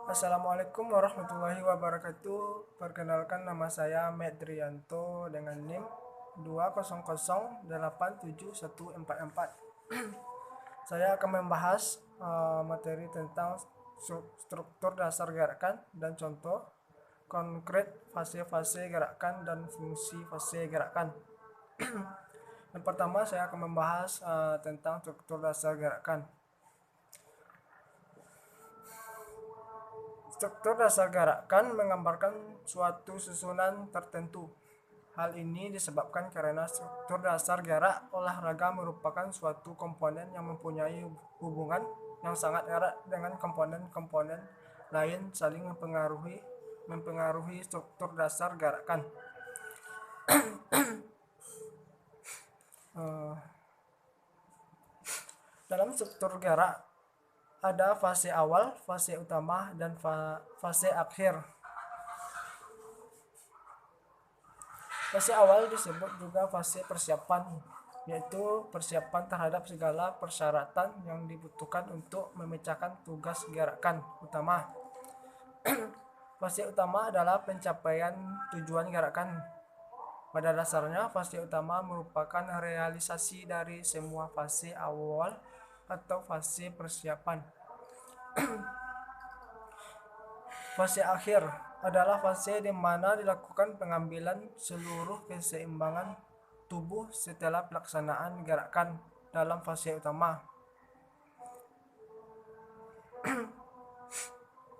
Assalamualaikum warahmatullahi wabarakatuh. Perkenalkan, nama saya Medrianto dengan NIM 200871444. Saya akan membahas materi tentang struktur dasar gerakan dan contoh konkret fase-fase gerakan dan fungsi fase gerakan. Yang pertama, saya akan membahas tentang struktur dasar gerakan. Struktur dasar gerakan menggambarkan suatu susunan tertentu. Hal ini disebabkan karena struktur dasar gerak olahraga merupakan suatu komponen yang mempunyai hubungan yang sangat erat dengan komponen-komponen lain saling mempengaruhi struktur dasar gerakan. Dalam struktur gerak ada fase awal, fase utama, dan fase akhir. Fase awal disebut juga fase persiapan, yaitu persiapan terhadap segala persyaratan yang dibutuhkan untuk memecahkan tugas gerakan utama. Fase utama adalah pencapaian tujuan gerakan. Pada dasarnya, fase utama merupakan realisasi dari semua fase awal atau fase persiapan. Fase akhir adalah fase di mana dilakukan pengambilan seluruh keseimbangan tubuh setelah pelaksanaan gerakan dalam fase utama.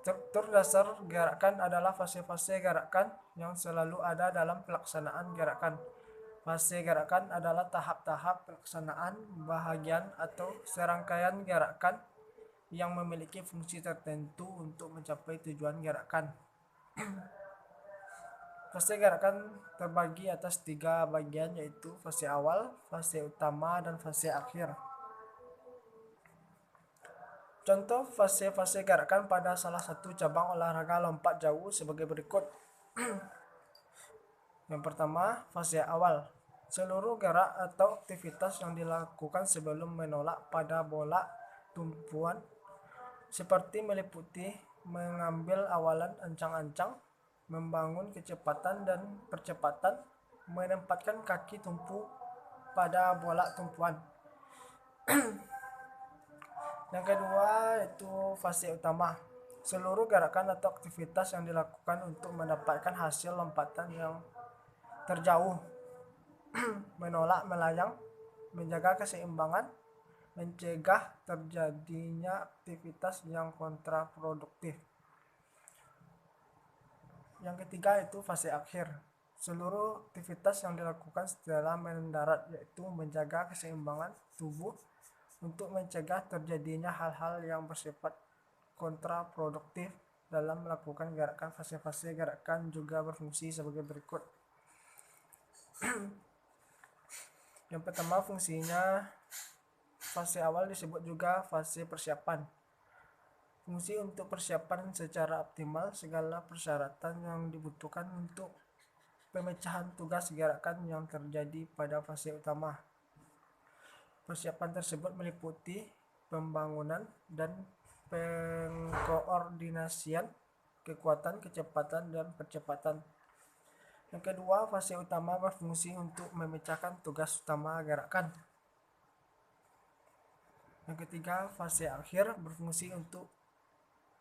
Struktur dasar gerakan adalah fase-fase gerakan yang selalu ada dalam pelaksanaan gerakan. Fase gerakan adalah tahap-tahap pelaksanaan bahagian atau serangkaian gerakan yang memiliki fungsi tertentu untuk mencapai tujuan gerakan. Fase gerakan terbagi atas 3 bagian, yaitu fase awal, fase utama, dan fase akhir. Contoh fase-fase gerakan pada salah satu cabang olahraga lompat jauh sebagai berikut. Yang pertama, fase awal. Seluruh gerak atau aktivitas yang dilakukan sebelum menolak pada bola tumpuan seperti meliputi mengambil awalan ancang-ancang, membangun kecepatan dan percepatan, menempatkan kaki tumpu pada bola tumpuan. Yang kedua itu fase utama. Seluruh gerakan atau aktivitas yang dilakukan untuk mendapatkan hasil lompatan yang terjauh, menolak melayang, menjaga keseimbangan, mencegah terjadinya aktivitas yang kontraproduktif. Yang ketiga itu fase akhir. Seluruh aktivitas yang dilakukan setelah mendarat, yaitu menjaga keseimbangan tubuh untuk mencegah terjadinya hal-hal yang bersifat kontraproduktif dalam melakukan gerakan. Fase-fase gerakan juga berfungsi sebagai berikut. Yang pertama, fungsinya fase awal disebut juga fase persiapan. Fungsi untuk persiapan secara optimal segala persyaratan yang dibutuhkan untuk pemecahan tugas gerakan yang terjadi pada fase utama. Persiapan tersebut meliputi pembangunan dan pengkoordinasian kekuatan, kecepatan, dan percepatan. Yang kedua, fase utama berfungsi untuk memecahkan tugas utama gerakan. Yang ketiga, fase akhir berfungsi untuk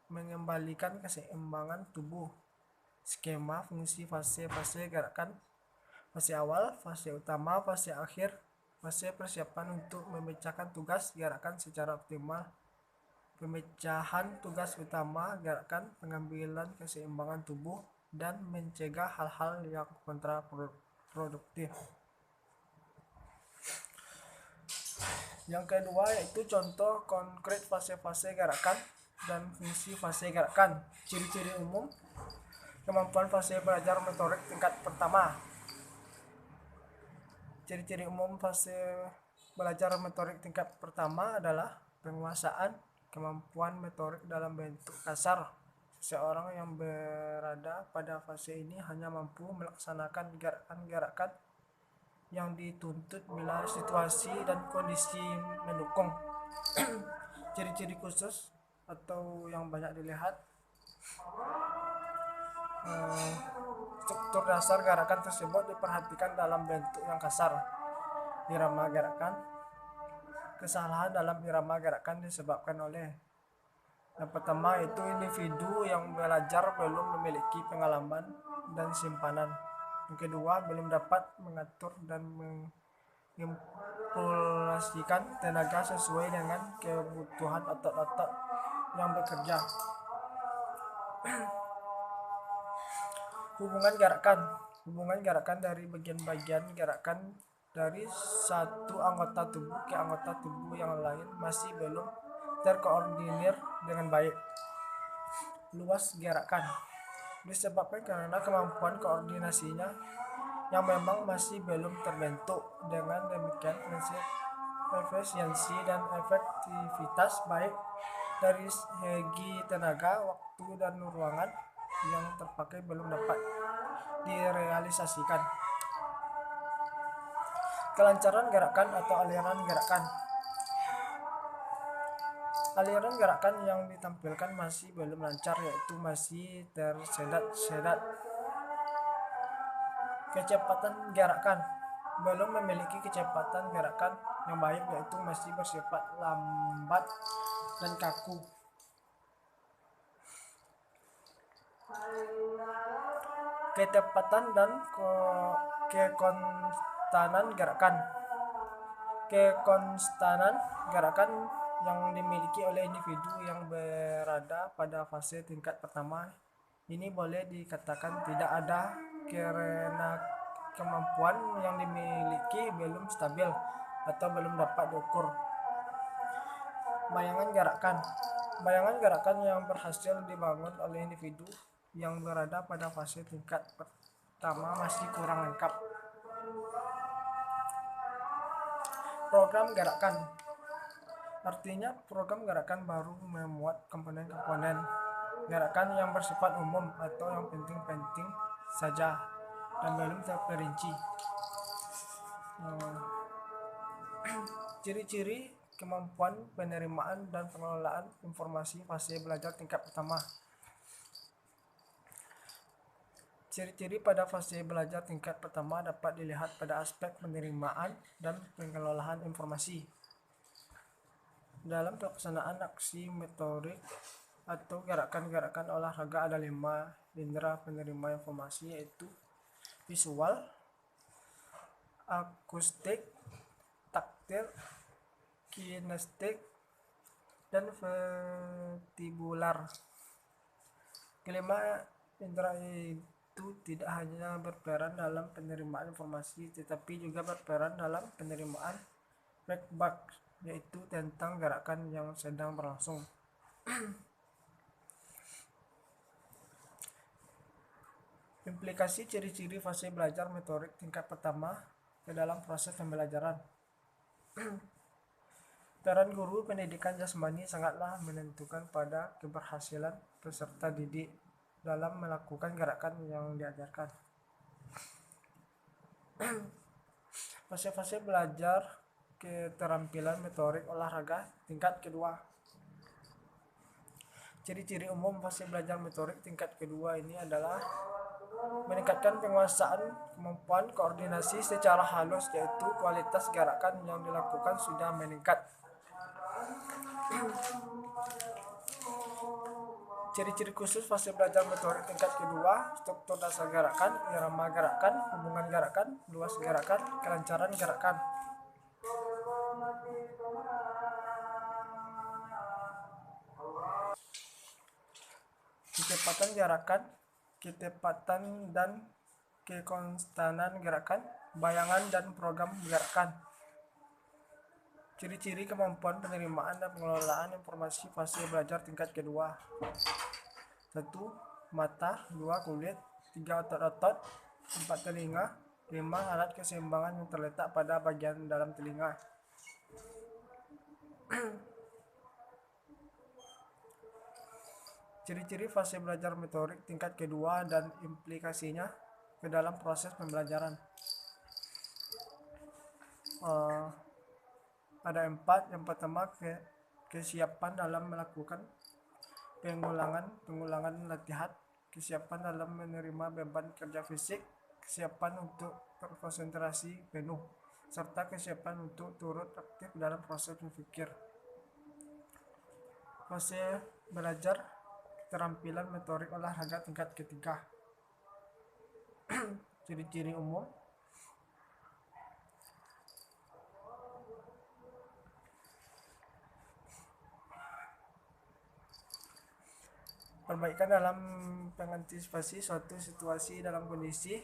mengembalikan keseimbangan tubuh. Skema fungsi fase-fase gerakan: fase awal, fase utama, fase akhir. Fase persiapan untuk memecahkan tugas gerakan secara optimal. Pemecahan tugas utama gerakan, pengambilan keseimbangan tubuh, dan mencegah hal-hal yang kontraproduktif. Yang kedua yaitu contoh konkret fase-fase gerakan dan fungsi fase gerakan. Ciri-ciri umum: kemampuan fase belajar motorik tingkat pertama. Ciri-ciri umum fase belajar motorik tingkat pertama adalah penguasaan kemampuan motorik dalam bentuk kasar. Seseorang yang berada pada fase ini hanya mampu melaksanakan gerakan-gerakan yang dituntut bila situasi dan kondisi mendukung. Ciri-ciri khusus atau yang banyak dilihat: Eh, Struktur dasar gerakan tersebut diperhatikan dalam bentuk yang kasar. Irama gerakan. Kesalahan dalam irama gerakan disebabkan oleh yang pertama itu individu yang belajar belum memiliki pengalaman dan simpanan. Yang kedua, belum dapat mengatur dan mengimpulsikan tenaga sesuai dengan kebutuhan otot-otot yang bekerja. Hubungan gerakan dari bagian-bagian gerakan dari satu anggota tubuh ke anggota tubuh yang lain masih belum terkoordinir dengan baik. Luas gerakan disebabkan karena kemampuan koordinasinya yang memang masih belum terbentuk. Dengan demikian, prinsip efisiensi dan efektivitas baik dari segi tenaga, waktu, dan ruangan yang terpakai belum dapat direalisasikan. Kelancaran gerakan atau aliran gerakan. Aliran gerakan yang ditampilkan masih belum lancar, yaitu masih tersedat-sedat. Kecepatan gerakan belum memiliki kecepatan gerakan yang baik, yaitu masih bersifat lambat dan kaku. Ketepatan dan kekonstanan gerakan. Kekonstanan gerakan yang dimiliki oleh individu yang berada pada fase tingkat pertama ini boleh dikatakan tidak ada karena kemampuan yang dimiliki belum stabil atau belum dapat diukur. Bayangan gerakan. Bayangan gerakan yang berhasil dibangun oleh individu yang berada pada fase tingkat pertama masih kurang lengkap. Program gerakan. Artinya program gerakan baru memuat komponen-komponen gerakan yang bersifat umum atau yang penting-penting saja dan belum terperinci. Ciri-ciri kemampuan penerimaan dan pengelolaan informasi fase belajar tingkat pertama. Ciri-ciri pada fase belajar tingkat pertama dapat dilihat pada aspek penerimaan dan pengelolaan informasi. Dalam pelaksanaan aksi motorik atau gerakan-gerakan olahraga ada 5 indera penerima informasi, yaitu visual, akustik, taktil, kinestetik, dan vestibular. Kelima indera itu tidak hanya berperan dalam penerimaan informasi tetapi juga berperan dalam penerimaan feedback, yaitu tentang gerakan yang sedang berlangsung. Implikasi ciri-ciri fase belajar motorik tingkat pertama ke dalam proses pembelajaran. Peran guru pendidikan jasmani sangatlah menentukan pada keberhasilan peserta didik dalam melakukan gerakan yang diajarkan. Fase-fase belajar keterampilan motorik olahraga tingkat kedua. Ciri-ciri umum fase belajar motorik tingkat kedua ini adalah meningkatkan penguasaan kemampuan koordinasi secara halus, yaitu kualitas gerakan yang dilakukan sudah meningkat. Ciri-ciri khusus fase belajar motorik tingkat kedua: struktur dasar gerakan, irama gerakan, hubungan gerakan, luas gerakan, kelancaran gerakan. Kecepatan gerakan, ketepatan dan kekonstanan gerakan, bayangan dan program gerakan. Ciri-ciri kemampuan penerimaan dan pengelolaan informasi fase belajar tingkat kedua: 1. Mata, 2. Kulit, 3. Otot-otot, 4. Telinga, 5. Alat keseimbangan yang terletak pada bagian dalam telinga. Ciri-ciri fase belajar motorik tingkat kedua dan implikasinya ke dalam proses pembelajaran. Ada 4. Yang pertama, kesiapan dalam melakukan pengulangan latihan, kesiapan dalam menerima beban kerja fisik, kesiapan untuk berkonsentrasi penuh, serta kesiapan untuk turut aktif dalam proses berpikir. Fase belajar keterampilan motorik olahraga tingkat ketiga. Ciri-ciri umum: perbaikan dalam pengantisipasi suatu situasi dalam kondisi,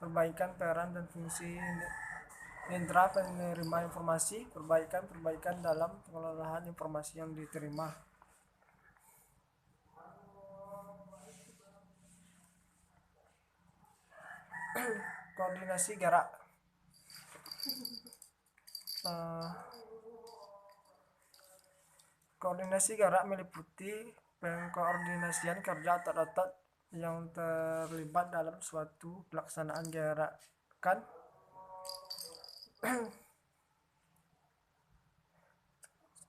perbaikan peran dan fungsi indera penerima informasi, perbaikan dalam pengelolaan informasi yang diterima. Koordinasi gerak. Koordinasi gerak meliputi pengkoordinasian kerja otot-otot yang terlibat dalam suatu pelaksanaan gerakan.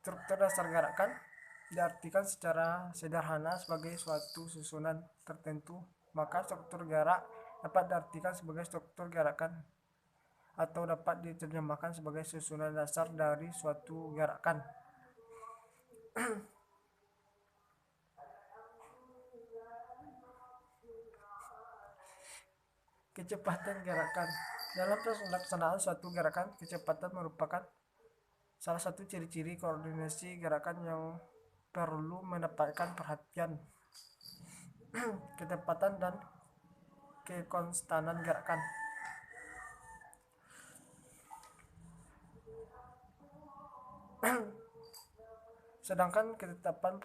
Struktur dasar gerakan diartikan secara sederhana sebagai suatu susunan tertentu, maka struktur gerak dapat diartikan sebagai struktur gerakan atau dapat diterjemahkan sebagai susunan dasar dari suatu gerakan. Kecepatan gerakan. Dalam pelaksanaan suatu gerakan, kecepatan merupakan salah satu ciri-ciri koordinasi gerakan yang perlu mendapatkan perhatian. Kecepatan dan kekonstanan gerakan. Sedangkan ketepatan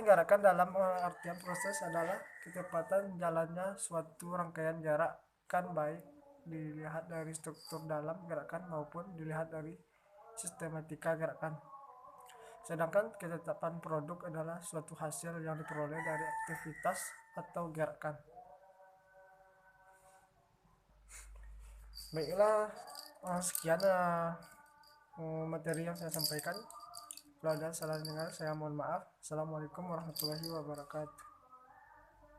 gerakan dalam artian proses adalah ketepatan jalannya suatu rangkaian gerakan, baik dilihat dari struktur dalam gerakan maupun dilihat dari sistematika gerakan. Sedangkan ketetapan produk adalah suatu hasil yang diperoleh dari aktivitas atau gerakan. Baiklah, sekian materi yang saya sampaikan. Kalau ada salah dengar, saya mohon maaf. Assalamualaikum warahmatullahi wabarakatuh.